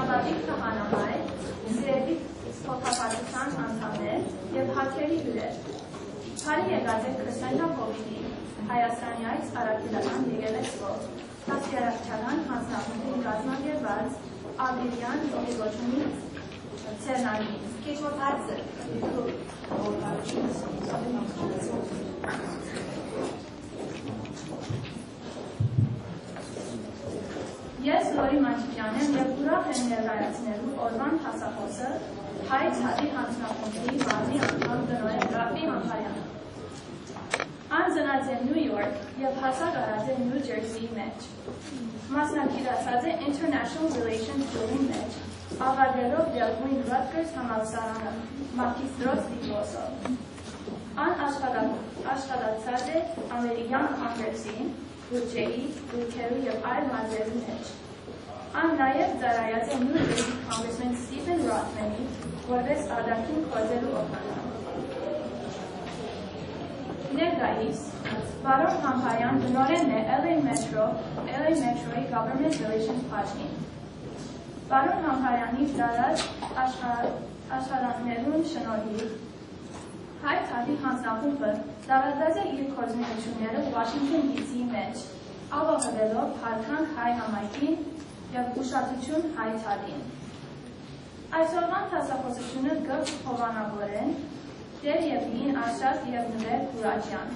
Աշխատիկ քահանահայր, Սիրելի փոխապատության անդամներ և հաքերի հյուրեր։ Քարի եկած է Crescenta փոխի Հայաստանյայց առաքելական եկեղեցվով, Հասկերակցական հանձնախումբին կազմակերպված Արմենիան Ապոստոլի ցերնալի քիչոթածը Ես Լորի Մաչիկյան եմ և ուրախ եմ ներկայացնելու օրվան հասախոսը հայ ցավի հանձնախումբի մարմնի անդամ տնօրեն Raffi Hampariանը։ Ան ծնած է Նյու Յորք և հասակ արած է Նյու Ջերսիի մեջ։ Մասնակցած է International Relations Job-ի մեջ, ավարտելով Դելգույն Ռատգերս համալսարանը մագիստրոս դիպլոմով։ Ան աշխատացած է Ամերիկյան կոնգրեսին, բյուջեի, ուրքերու և այլ մարզերու մեջ։ Ան նաև ծառայած է Նյու Ջերսի կոնգրեսմեն Ստիվեն Ռոթմենի, որպես արտաքին գործերու օգնական։ Ներկայիս, Բարոն Hamparian տնօրենն է LA Metro-ի Government Relations բաժնին։ Բարոն Hamparian-ի դարած աշխատանքներուն շնորհիվ հայ ցավի հանձնախումբը դավաճած է իր գործունեությունները Վաշինգտոն DC-ի մեջ, ապահովելով հարկանք հայ համայնքին և ուշադրություն հայ ցավին։ Այսօրվան դասախոսությունը կհովանավորեն Տեր Եվլին Աշատ և Նվեր Կուրաջյան։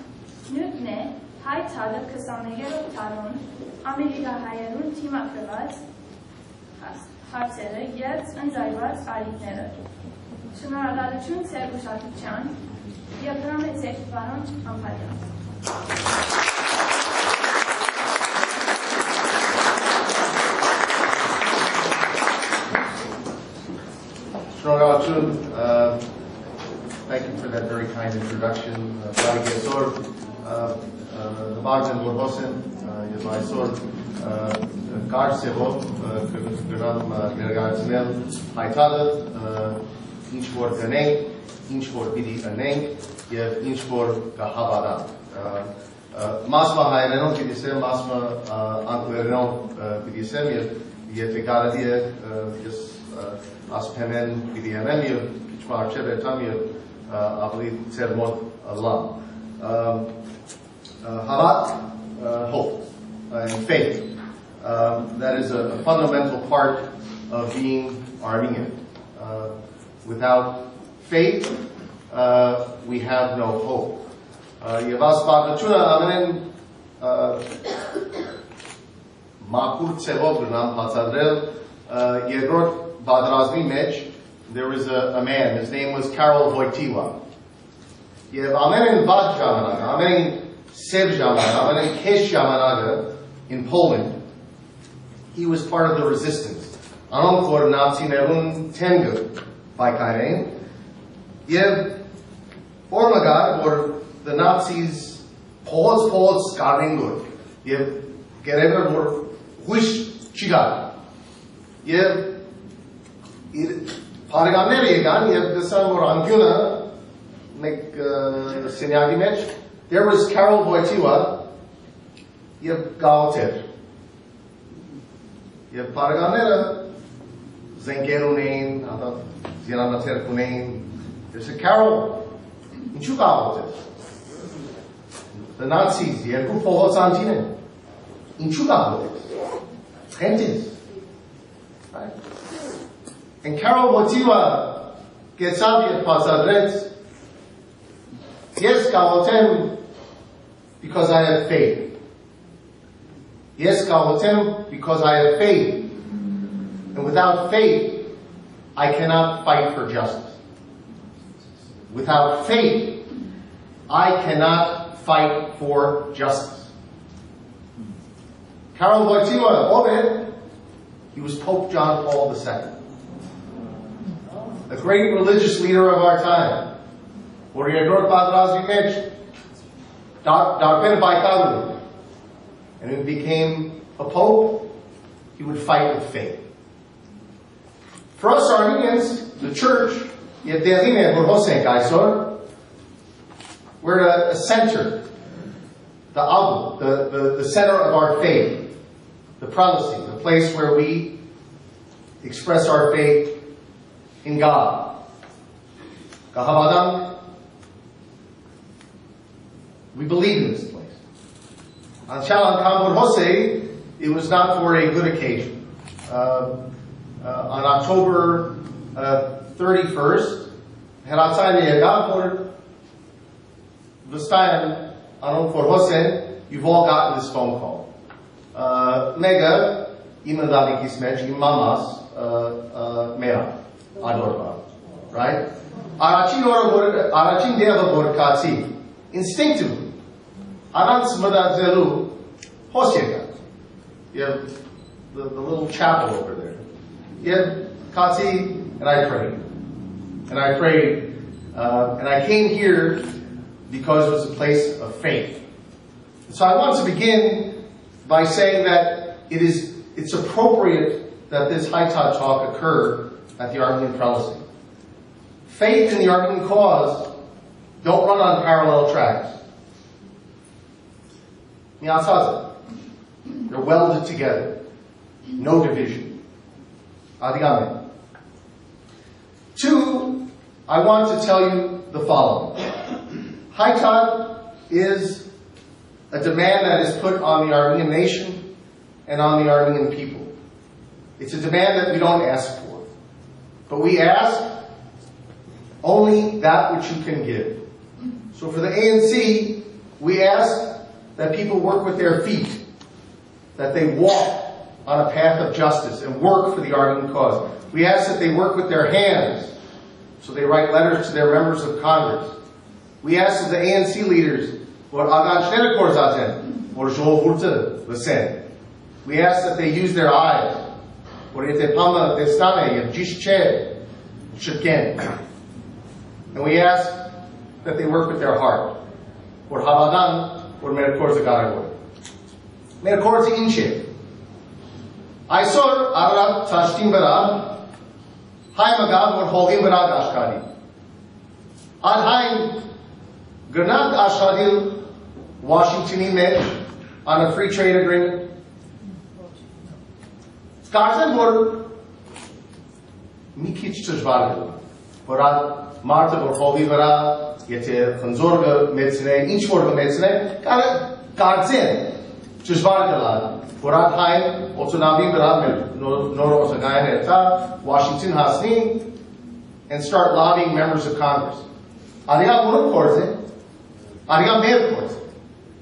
Նյութն է հայ ցավը 21-րդ դարուն ամերիկահայերուն թիմակրված հարցերը և ընձայված ալիքները։ Շնորհակալություն ձեր ուշադրության և հրամեցեք Բարոն Hamparian։ Shnogalachun, thank you for that very kind introduction. Barisor, the Magdan Borbosen, Yemaisor, Garsevov, Gram Nergatsmel, Haitala, Inchfor Ganeng, Inchfor Bidi Aneng, Yev Inchfor Gahavada. Masma Haireno Bidisem, Masma Anquereno Bidisem, Yetegaladia, just Aspemen Bidiamemio, Kichmar Chebetamio, I believe Sermot Allah. Havat, hope, and faith. That is a fundamental part of being Armenian. Without faith, we have no hope. Yevas Bakachuna Amen Makur Tsevov Nam Patsadrel Yegrot Badrazmi Mech, there was a man, his name was Karol Wojtyła. Yev Amen Bad Jamanaga, Amen Sev Jamanaga, Amen Kesh Jamanaga in Poland. He was part of the resistance. Anon for Nazi Nerun Tengu by Kairene. Yev Ormagad, or the Nazis, Pause, Skaringur. Yev Gerever, or Wish Chiga. Yev Paragameri again, Yev the son or Anguna, make Sinyagi Mech. There was Karol Wojtyła, Yev Galter. Yev Paragamera, Zengerunain, Zianamater Kunain. There's a Karol. Inchugabote. The Nazis, Yev Kupo Santine. Inchugabote. Gentes. Right? And Karol Wojtyła gets out at Pasadret. Yes, Gavotem, because I have faith. Yes, Gavotem, because I have faith. And without faith, I cannot fight for justice. Without faith, I cannot fight for justice. Karol Wojtyła, Obed, he was Pope John Paul II. A great religious leader of our time. And when he became a pope, he would fight with faith. For us Armenians, the church, we're a center, the center of our faith, the prelacy, the place where we express our faith in God. Kahavadam, we believe in this place. On Shalan Kambur Hosei, it was not for a good occasion. On October 31st, you've all gotten this phone call. Mega, mamas, mera, adorba. Right? Instinctively, you have the little chapel over there. You have Katsi, and I prayed. And I prayed, and I came here because it was a place of faith. So I want to begin by saying that it's appropriate that this Haitad talk occur at the Armenian prelacy. Faith and the Armenian cause don't run on parallel tracks. They're welded together. No division. Adigame. Two, I want to tell you the following. Haitad is a demand that is put on the Armenian nation and on the Armenian people. It's a demand that we don't ask for. But we ask only that which you can give. So for the ANC, we ask that people work with their feet, that they walk on a path of justice and work for the Armenian cause. We ask that they work with their hands, so they write letters to their members of Congress. We ask that the ANC leaders, we ask that they use their eyes. And we ask that they work with their heart. I saw Arab Tashtim Bara, Hai Magab or Hogim Bara Ashkari. Al Hai Gernat Ashkadil, Washington met on a free trade agreement. Garzen were Mikich Tashvargal, Borat Marta or Hogi Bara, Yete Konzorga Metzne, Inchworga Metzne, Garzen Tashvargal. Borat Hai, Otonavi Bara, Noro Osagayan Eta, Washington Hasni, and start lobbying members of Congress. Ariya Muruk Korze, Ariya Meir Korze.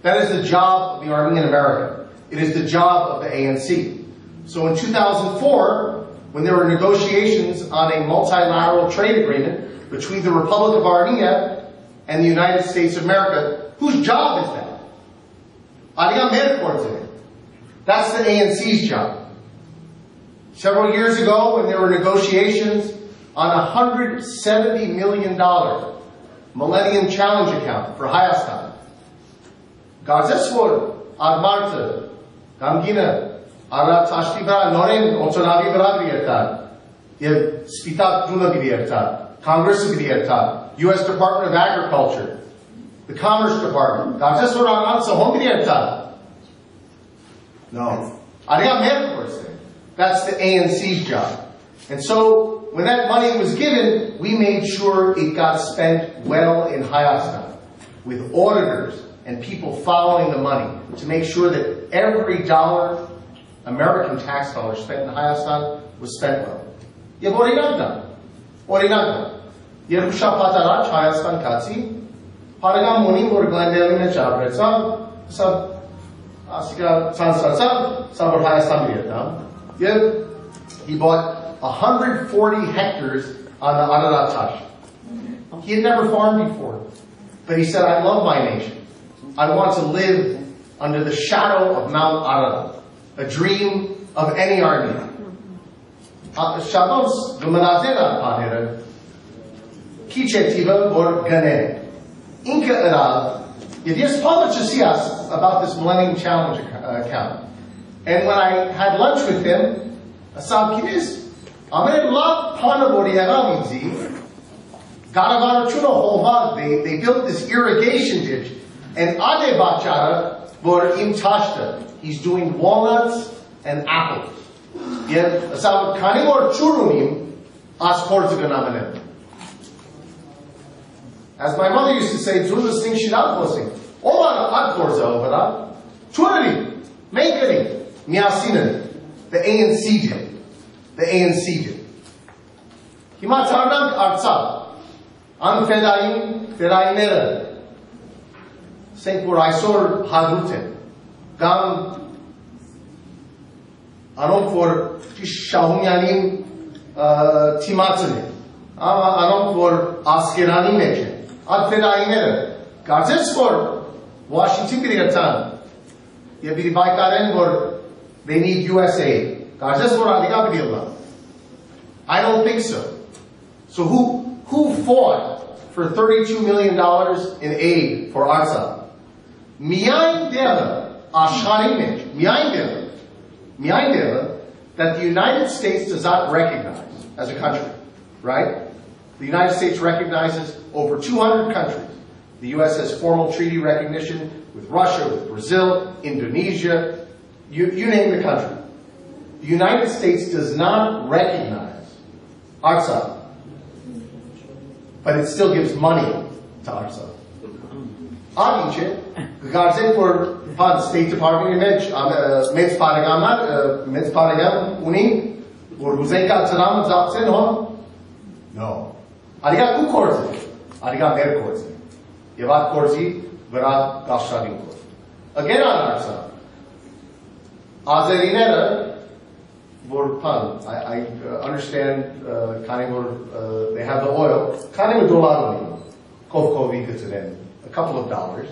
That is the job of the Armenian American. It is the job of the ANC. So in 2004, when there were negotiations on a multilateral trade agreement between the Republic of Armenia and the United States of America, whose job is that? Ariya Meir Korze. That's the ANC's job. Several years ago, when there were negotiations on a $170 million Millennium Challenge account for Hayastan, Garzeswar, Admarta, Gamgina, Ara Tashtibra, Noren, Otonavi Bradrierta, Yev Spitat Duna Bidierta, Congress Bidierta, U.S. Department of Agriculture, the Commerce Department, Garzeswar Ansa Home Bidierta. No. That's the ANC's job. And so, when that money was given, we made sure it got spent well in Hayastan, with auditors and people following the money, to make sure that every dollar, American tax dollar spent in Hayastan, was spent well. Yevorinagna. Orinagna. Yerusha Patarach, Hayastan Katsi, Paragam Muni, or Glendelina Chabretsa, Sub. He bought 140 hectares on the Ararat. He had never farmed before. But he said, I love my nation. I want to live under the shadow of Mount Ararat, a dream of any Armenian. Shabbos, the Manazena Panera, Kichetiva or Gane, Inca Arab. Yes, Paula just see us about this Millennium Challenge account. And when I had lunch with him, Asab Kidis, they built this irrigation ditch, and Ade Bachara Bor Im Tashta, he's doing walnuts and apples. Yet, asab kani or churunim, as as my mother used to say, Zulus thing shidal posing. Ola ad korza overa, churani, makeri, miasinan, the ANC did. The ANC did. Hima tardam artsa, an fedainera, Saint Boraisor Hadrute, Gam Anon for Shahunyanim Timatsune, Anon for Askirani Meche, Adfedainera, Garzes for Washington Giriatan, Yabiri Baikaren for they need USA, Garzes for Adigabidilla. I don't think so. So who fought for $32 million in aid for Artsakh? Miyain deva ashcharim miyain deva that the United States does not recognize as a country, right? The United States recognizes over 200 countries. The U.S. has formal treaty recognition with Russia, with Brazil, Indonesia, you name the country. The United States does not recognize Artsakh, but it still gives money to Artsakh. Aginche, Garzen for the State Department image, Mets Paragam, Uni, or Ruzenka Tanam Zapsen, no. Ariga ku Korzi, Ariga Mer Korzi. Yavat Korzi, Verat Gashavin Korzi. Again on Artsakh. Azerinera, Vorpan, I understand, they have the oil. Kanim Dolaroni, Kovkovika to them. A couple of dollars.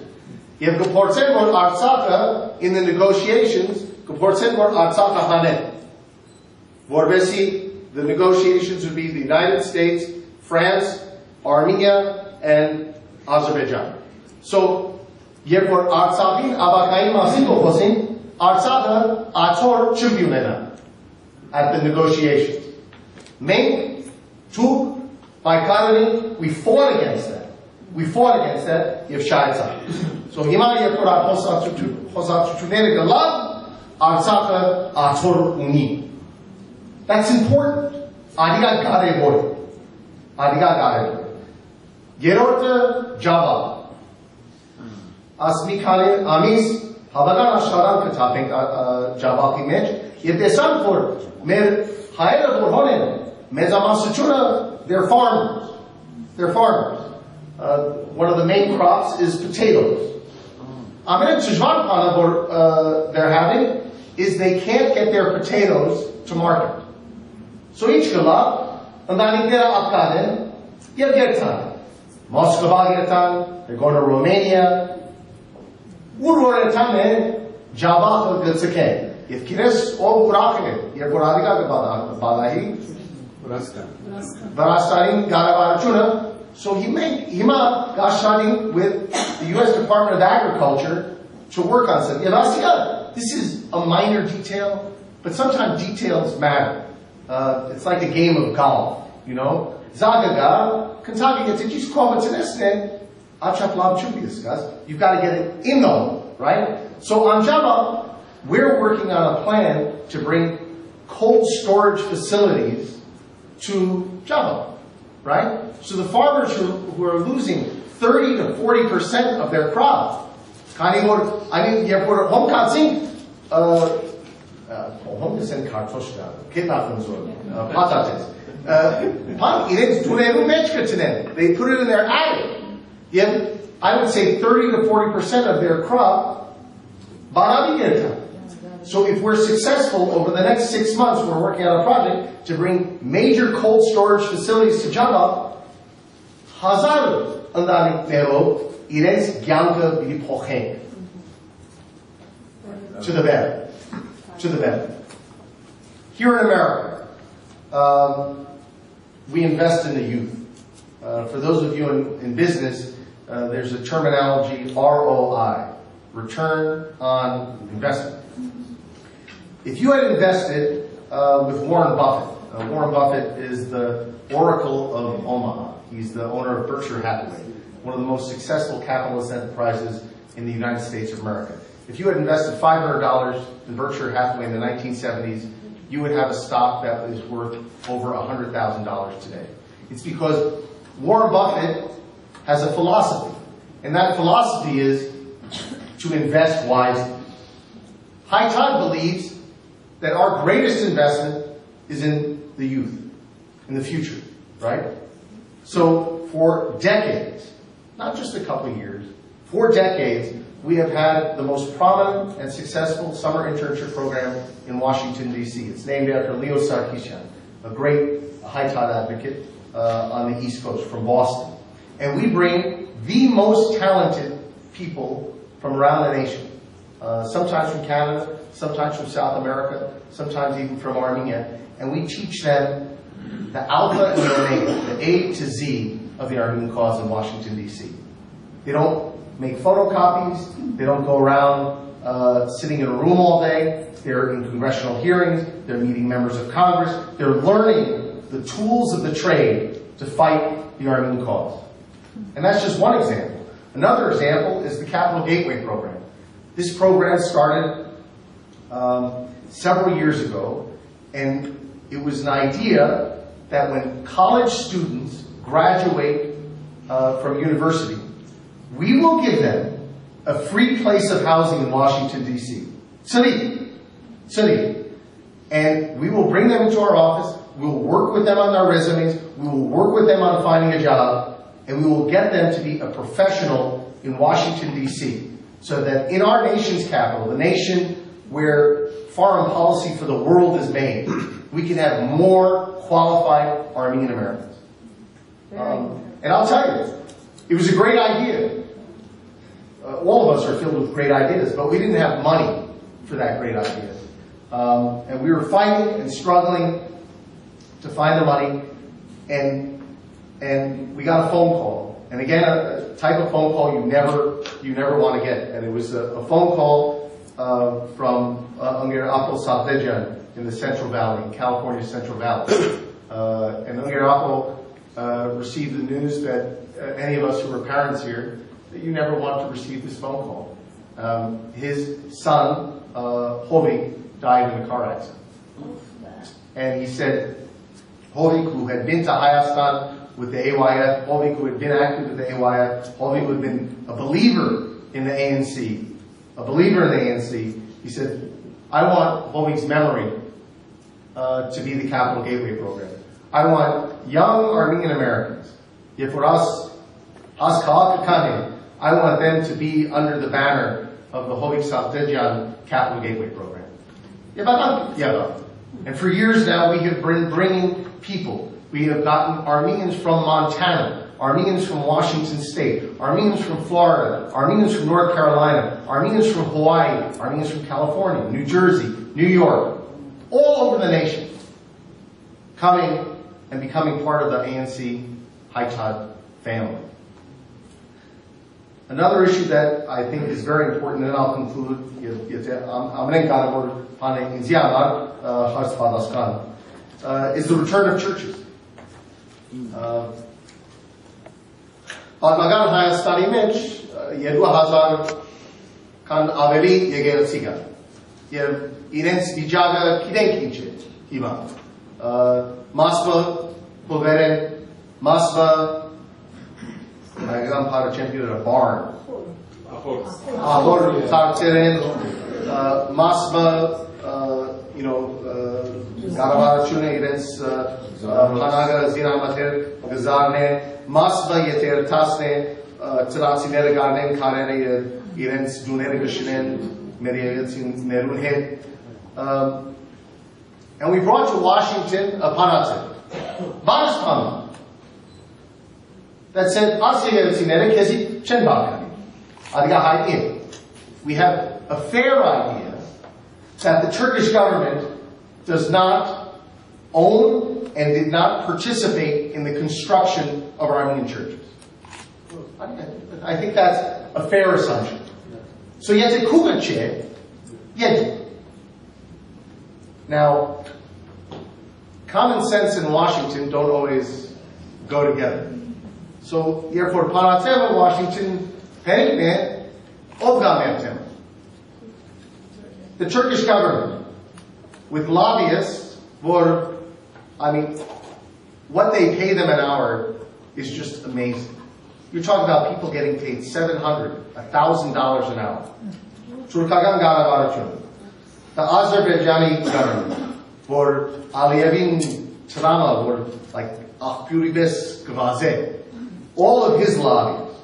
You have Gportsen or Artsakh in the negotiations, Gportsen or Artsakh Hanet. Vorbesi, the negotiations would be the United States, France, Armenia, and Azerbaijan. So, Yevor Artsakhin Abakaim Asiko Hosin, Artsakh Ator Tribunena at the negotiations. Main, Tuk, by Kalani, we fought against that. We fought against that, Yevshaitza. So, Hima Yevora Hosatutunere Galad, Artsakh Ator Uni. That's important. Adiga Gare Boy. Adiga Gare Boy. Gerorte Java. Asmi Kale Amis, Havagan Asharan Kataping Java Kimech. If they son for Mer Haera Borhonen, Mezamasuchuna, they're farmers. They're farmers. One of the main crops is potatoes. Amen Chujvan they're having is they can't get their potatoes to market. So each gala, and then they're Afghan, Yevgetan, Moscow, they're going to Romania. Uroretane, Java Gilsake. If Kires all Kurakane, Yevoradiga Badahi, Varastarin Garavarachuna. So he made Hima Gashani with the U.S. Department of Agriculture to work on something. This is a minor detail, but sometimes details matter. It's like a game of golf, you know. Zagaga, Kentucky gets it, just call it to this thing. Achaplab should be discussed. You've got to get it in though, right? So on Java, we're working on a plan to bring cold storage facilities to Java, right? So the farmers who are losing 30 to 40% of their crop, you put home katsing, home descent kartoshka, patates. They put it in their attic. Yet, I would say 30 to 40% of their crop, so if we're successful over the next 6 months, we're working on a project to bring major cold storage facilities to Java. Hazar andani nero ires gyanka bili pochen to the bed, to the bed. Here in America, we invest in the youth. For those of you in business, there's a terminology ROI, return on investment. If you had invested with Warren Buffett, Warren Buffett is the Oracle of Omaha. He's the owner of Berkshire Hathaway, one of the most successful capitalist enterprises in the United States of America. If you had invested $500 in Berkshire Hathaway in the 1970s, you would have a stock that is worth over $100,000 today. It's because Warren Buffett has a philosophy, and that philosophy is to invest wisely. High Tide believes that our greatest investment is in the youth, in the future, right? So for decades, not just a couple of years, for decades, we have had the most prominent and successful summer internship program in Washington, D.C. It's named after Leo Sarkisian, a great High Tide advocate on the East Coast from Boston. And we bring the most talented people from around the nation, sometimes from Canada, sometimes from South America, sometimes even from Armenia, and we teach them the alpha and the omega, the A to Z of the Armenian cause in Washington, D.C. They don't make photocopies. They don't go around sitting in a room all day. They're in congressional hearings. They're meeting members of Congress. They're learning the tools of the trade to fight the Armenian cause. And that's just one example. Another example is the Capital Gateway program. This program started several years ago, and it was an idea that when college students graduate from university, we will give them a free place of housing in Washington, D.C. City. And we will bring them into our office, we will work with them on their resumes, we will work with them on finding a job, and we will get them to be a professional in Washington, D.C. So that in our nation's capital, the nation where foreign policy for the world is made, we can have more qualified Armenian Americans. And I'll tell you, it was a great idea. All of us are filled with great ideas, but we didn't have money for that great idea. And we were fighting and struggling to find the money, and we got a phone call. And again, a type of phone call you never want to get. And it was a phone call from Armenian Apostolic in the Central Valley, California Central Valley. And Armenian received the news that any of us who are parents here, that you never want to receive this phone call. His son, Hovi, died in a car accident. And he said, Hovi, who had been to Hayastan with the AYF, Hovi, who had been active with the AYF, Hovi, who had been a believer in the ANC, he said, I want Hovi's memory to be the Capital Gateway program. I want young Armenian Americans, for us, I want them to be under the banner of the Hovi Saltejan Capital Gateway program. And for years now, we have been bringing people. We have gotten Armenians from Montana, Armenians from Washington State, Armenians from Florida, Armenians from North Carolina, Armenians from Hawaii, Armenians from California, New Jersey, New York, all over the nation, coming and becoming part of the ANC High Tide family. Another issue that I think is very important, and I'll conclude, is the return of churches. Պատմական Հայաստանի մեջ 2000 քան ավելի եկեղեցի կա եւ իրենց վիճակը գիտենք ինչ է հիմա մասը փողեր են մասը հայկական փառը չեմպիոնը barn ահոր ծառցեր են մասը կառավարությունը իրենց հանագը զինամատեր գզարն է մասը եթե երթասն է ծրացիները գարնեն քարերը իրենց դուները գշնեն մեր եղեցիներուն հետ and we brought to Washington a panace Barstana that said us եղեցիները քեզի չեն բաղկանի adiga հայտնի we have a fair idea that the Turkish government does not own and did not participate in the construction of Armenian churches. I think that's a fair assumption. So yet kugache, yet. Now, common sense and Washington don't always go together. So therefore, Panatema, Washington, the Turkish government. with lobbyists, what they pay them an hour is just amazing. You're talking about people getting paid $700, $1,000 an hour. The Azerbaijani government, for Aliyevin Trama, for like Akhpuribes Gvaze, all of his lobbyists,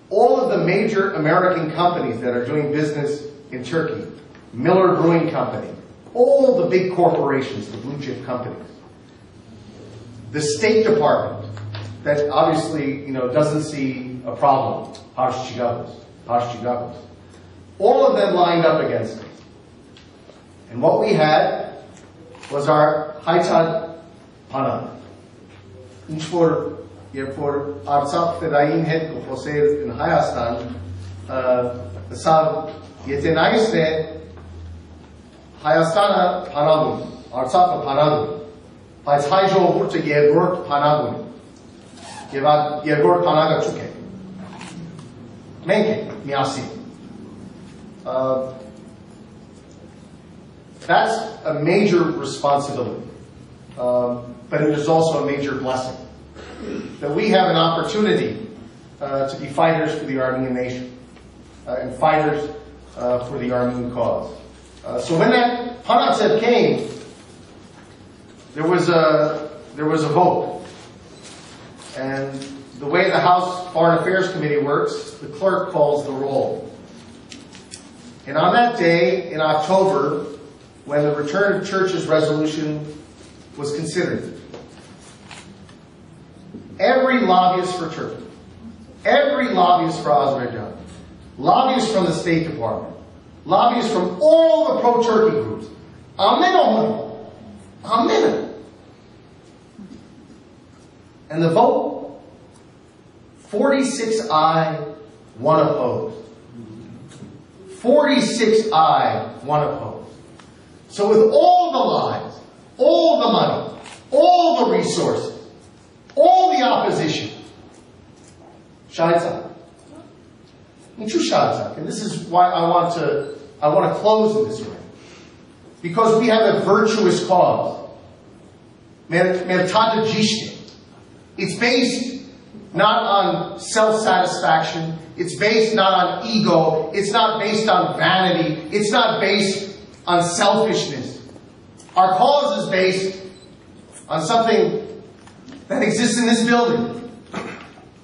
all of the major American companies that are doing business in Turkey, Miller Brewing Company, all the big corporations, the blue chip companies, the State Department, that obviously doesn't see a problem, all of them lined up against us. And what we had was our Haitad Pana. Each for Artsakh Fedayin head Hoseir in Hayastan, the Sav Yetenaiste Hayastana Panagun, Artsakh Panagun, by Haijo Burta Yergort Panagun, Yergort Panaga Chuke. Menke, Miasi. That's a major responsibility, but it is also a major blessing that we have an opportunity to be fighters for the Armenian nation and fighters for the Armenian cause. So when that Panatsev came, there was a vote, and the way the House Foreign Affairs Committee works, the clerk calls the roll. And on that day in October, when the Return of Churches resolution was considered, every lobbyist for Turkey, every lobbyist for Azerbaijan, lobbyists from the State Department, lobbyists from all the pro-Turkey groups, amen. And the vote, 46 aye, 1 opposed. 46 aye, 1 opposed. So with all the lies, all the money, all the resources, all the opposition, Shahizak. And this is why I want to close in this way. Because we have a virtuous cause. It's based not on self-satisfaction. It's based not on ego. It's not based on vanity. It's not based on selfishness. Our cause is based on something that exists in this building.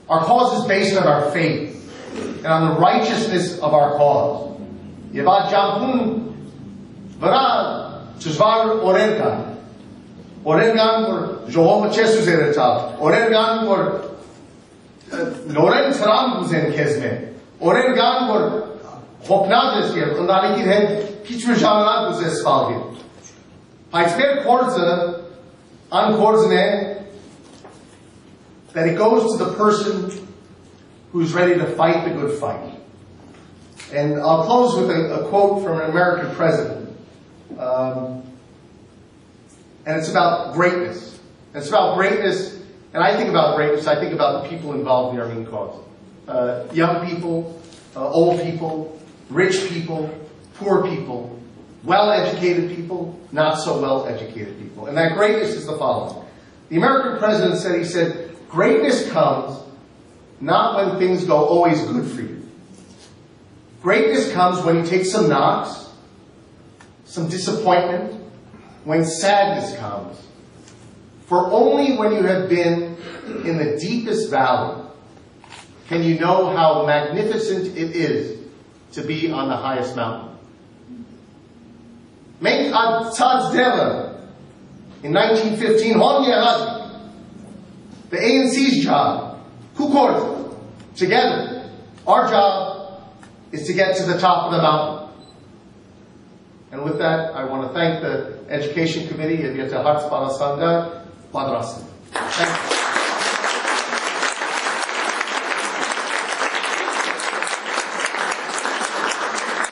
Our cause is based on our faith and on the righteousness of our cause. Yevad Jampun Vara Chuzvar Orengan. Orengan for Jehovah Chesus Eretal. Orengan for Loren Tram Buzen Kesme. Orengan for Hopnazes here. Undalikid head Kichmujamad Buzes Falgir. Haitsmer Korza on Korzane that it goes to the person who's ready to fight the good fight. And I'll close with a quote from an American president. And it's about greatness. It's about greatness, and I think about greatness, I think about the people involved in the Armenian cause. Young people, old people, rich people, poor people, well-educated people, not so well-educated people. And that greatness is the following. The American president said, greatness comes not when things go always good for you. Greatness comes when you take some knocks, some disappointment, when sadness comes. For only when you have been in the deepest valley can you know how magnificent it is to be on the highest mountain. Make Tzadzdeva in 1915, the ANC's job, Kukorz, together, our job is to get to the top of the mountain. And with that, I want to thank the Education Committee, Thank you.